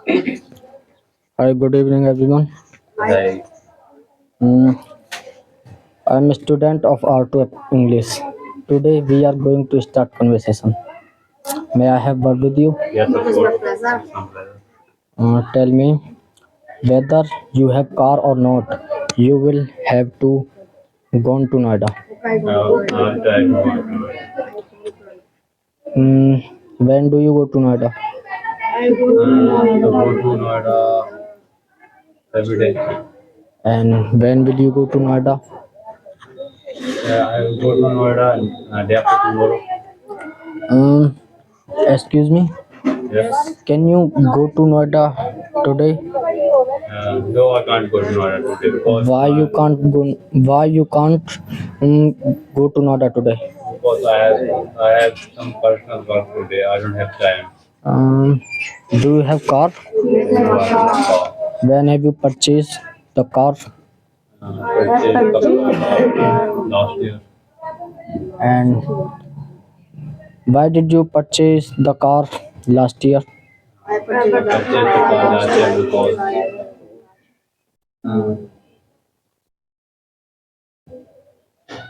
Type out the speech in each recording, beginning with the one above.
Hi, good evening, everyone. Hi. Mm, I'm a student of R2 English. Today we are going to start conversation. May I have word with you? Yes, of course. It's some pleasure. Tell me whether you have car or not. You will have to go to Noida. I'll try to work on it. When do you go to Noida? To go to Noida every day. And when will you go to Noida? I will go to Noida day after tomorrow. Um, Excuse me. Yes. Can you go to Noida today? No, I can't go to Noida today because Why you can't go to Noida today? I have some personal work today. I don't have time. Um, do you have car? No, I don't have car. When have you purchased the car? Purchased a couple of last year. And why did you purchase the car last year? I purchased the car last year because uh,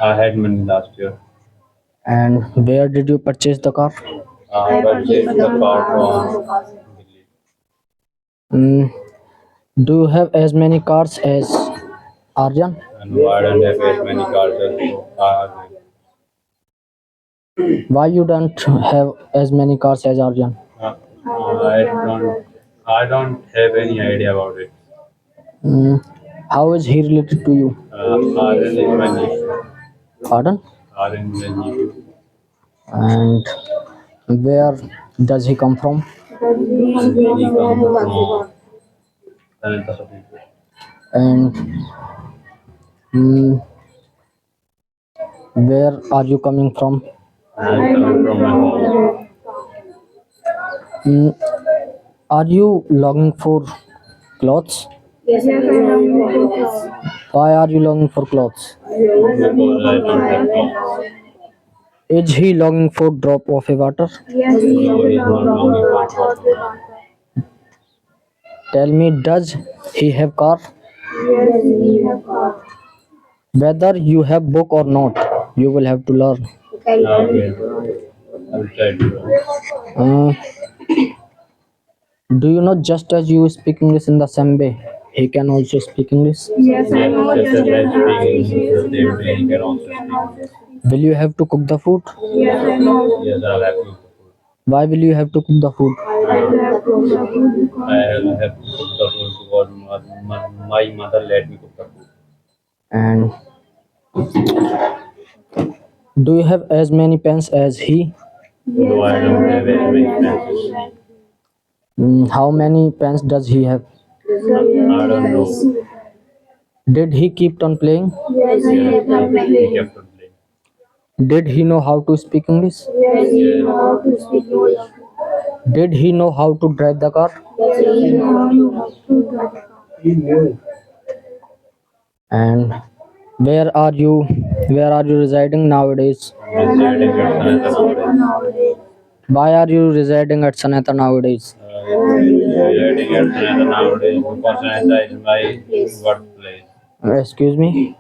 I had money last year. And where did you purchase the car? I purchased the car from Delhi. Mm, do you have as many cars as Aryan? No, I don't have as many cars as cars. Why you don't have as many cars as Aryan? I don't have any idea about it. Mm, how is he related to you? Aryan is my nephew. Pardon? Aryan is my nephew. And where does he come from? He comes from Anantapur. And mm, where are you coming from? I'm coming from my home. Mm, are you longing for clothes? Yes, I am. Why are you longing for clothes? Because I don't have clothes. Is he longing for drop of a water? No, he's not longing for clothes. Tell me, does he have car? Yes, we have car. Whether you have book or not, you will have to learn. Okay. I will try to. Uh, do you know just as you speak English in the same way, he can also speak English? Yes, I know. Just as I speak English, the same way he can also speak. Will you have to cook the food? Yes, I know. Yes, I'll have to. Why will you have to cook the food? I have to cook the food because my mother let me cook the food. And do you have as many pens as he? No, I don't have very many pencils. How many pens does he have? I don't know. Did he keep on playing? Yes, he kept on playing. Did he know how to speak English? Yes, he know how to speak English. Did he know how to drive the car? Yes, he know how to drive the car. He knew. And where are you? Where are you residing nowadays? Residing at Sanatha nowadays. Why are you residing at Sanatha nowadays? Residing at Sanatha nowadays because Sanatha is my workplace. Excuse me.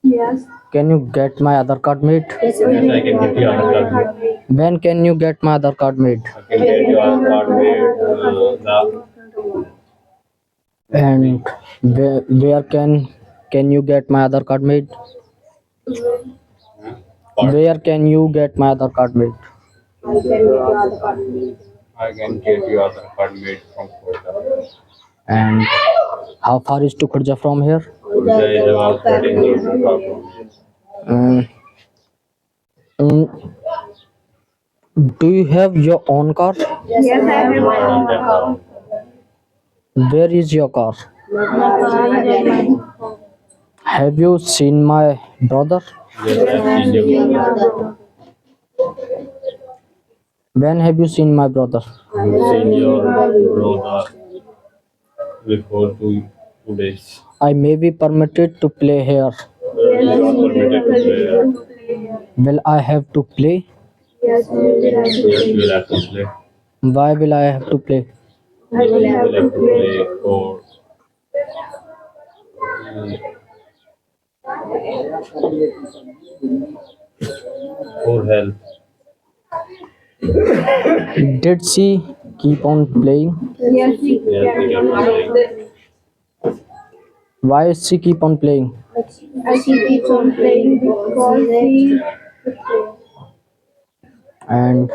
Yes. Can you get my other card made? Yes, I can get your other card made. When can you get my other card made? I can get your other card made. And where can you get my other card made? Where can you get my other card made? I can get your other card made from Kolkata. And how far is to Khurja from here? Kolkata is about 30 kilometers far from here. Um, um, do you have your own car? Yes, I have my own car. Where is your car? My car is at my home. Have you seen my brother? Yes, I have seen your brother. When have you seen my brother? I have seen your brother before two days. I may be permitted to play here. You are permitted to play. Will I have to play? Yes, you will have to play. Why will I have to play? We will have to play for health. Did she keep on playing? Yes, we Yes, we have to play. Why is she keep on playing? she keeps on playing because she And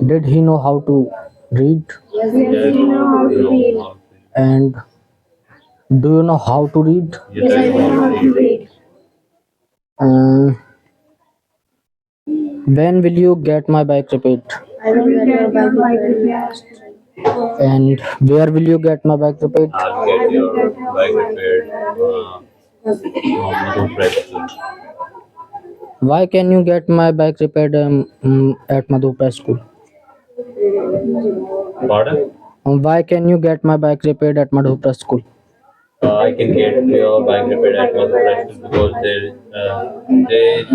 did he know how to read? yes, Yes, we know how to read. how to And do you know how to read? Yes, Yes, I I know know how how to to read. read. Uh, when will you get my bike repaired? I will get your bike repaired. And where will you get my bike repaired? I'll get your bike repaired. Madhu Press. Why can you get my bike repaired at Madhu Press School? Pardon? Why can you get my bike repaired at Madhu Press School? I can get your bike repaired at Madhu Press because there is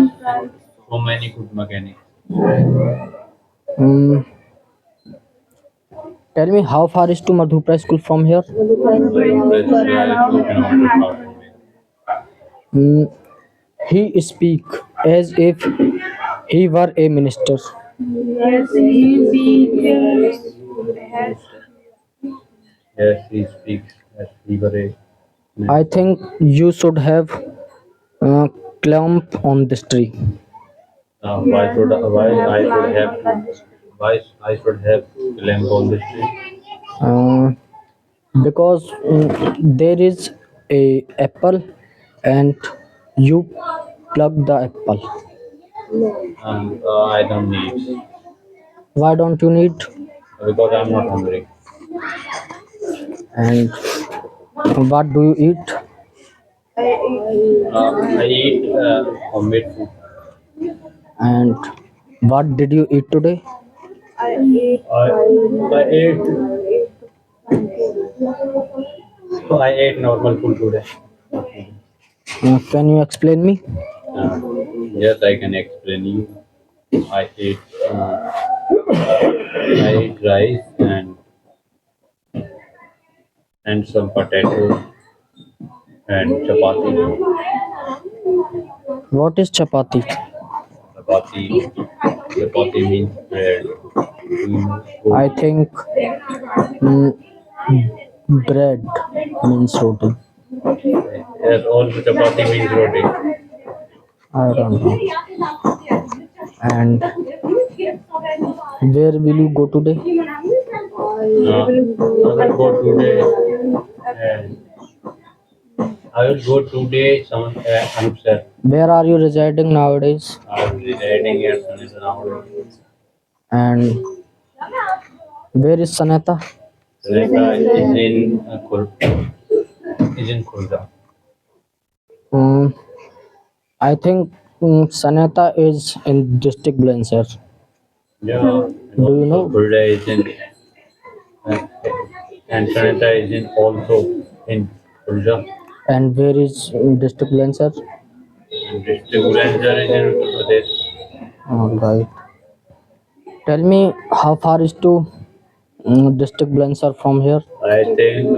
so many good mechanics. Um, tell me how far is to Madhu Press School from here? Madhu Press is 2 kilometers far from here. Um, he speak as if he were a minister. Yes, he has Yes, he speaks as Tigre. I think you should have uh, climb on this tree. Why I should have lamp on the street? Uh, because there is a apple and you pluck the apple. And I don't need Why don't you need? because I'm not hungry. And what do you eat? I eat homemade food. And what did you eat today? I ate I ate normal food today. Can you explain me? Uh, yes, I can explain you. I ate I ate rice and some potatoes and chapati. What is chapati? Chapati means bread. I think mm, bread means roti. Yes, also chapati means roti. I don't know. And where will you go today? I will go today. I will go today. Amritsar. Where are you residing nowadays? I will be residing here nowadays. And where is Saneta? Reka is in Khurda. Um, I think Saneta is in district Blanchard. Yeah. Do you know? Khurda is in uh, and Sanita is in also in Khurda. And where is district Blanchard? And district Blanchard is in Uttar Pradesh. Alright. Tell me how far is to district Blanchard from here? I think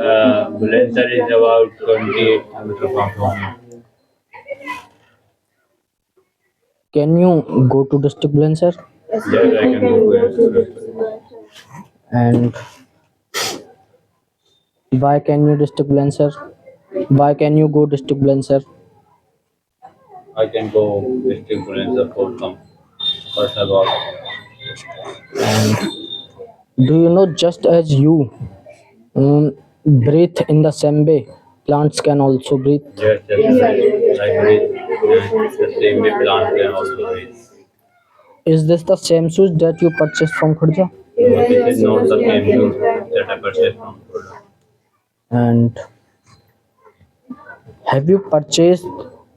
Blanchard is about 28 kilometers from here. Can you go to district Blanchard? Yes, I can go there. And why can you district Blanchard? Why can you go district Blanchard? I can go district Blanchard for some first about. And do you know just as you breathe in the same way, plants can also breathe? Yes, I breathe. And the same way plant can also breathe. Is this the same shoes that you purchased from Khurja? No, this is not the same shoes that I purchased from Khurda. And have you purchased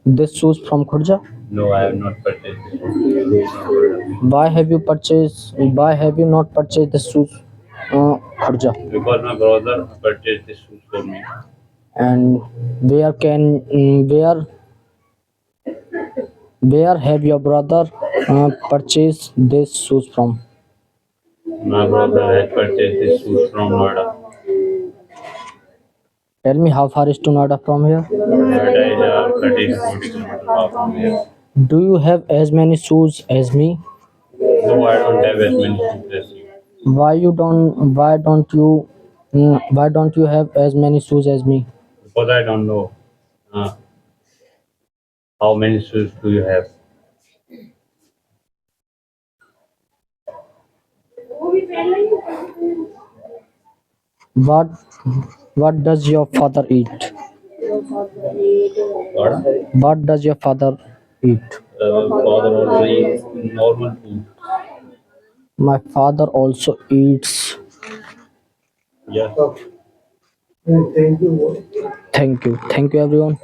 this shoes from Khurja? No, I have not purchased this shoes from Khurda. Why have you purchased? Why have you not purchased the shoes, Khurja? Because my brother purchased this shoes for me. And where have your brother purchased these shoes from? My brother had purchased these shoes from Noida. Tell me how far is to Noida from here? Noida is 30 to 40 kilometers far from here. Do you have as many shoes as me? No, I don't have as many shoes as you. Why don't you have as many shoes as me? Because I don't know. Uh, how many shoes do you have? What what does your father eat? What? What does your father eat? Father also eats normal food. My father also eats. Yeah. Thank you. Thank you everyone.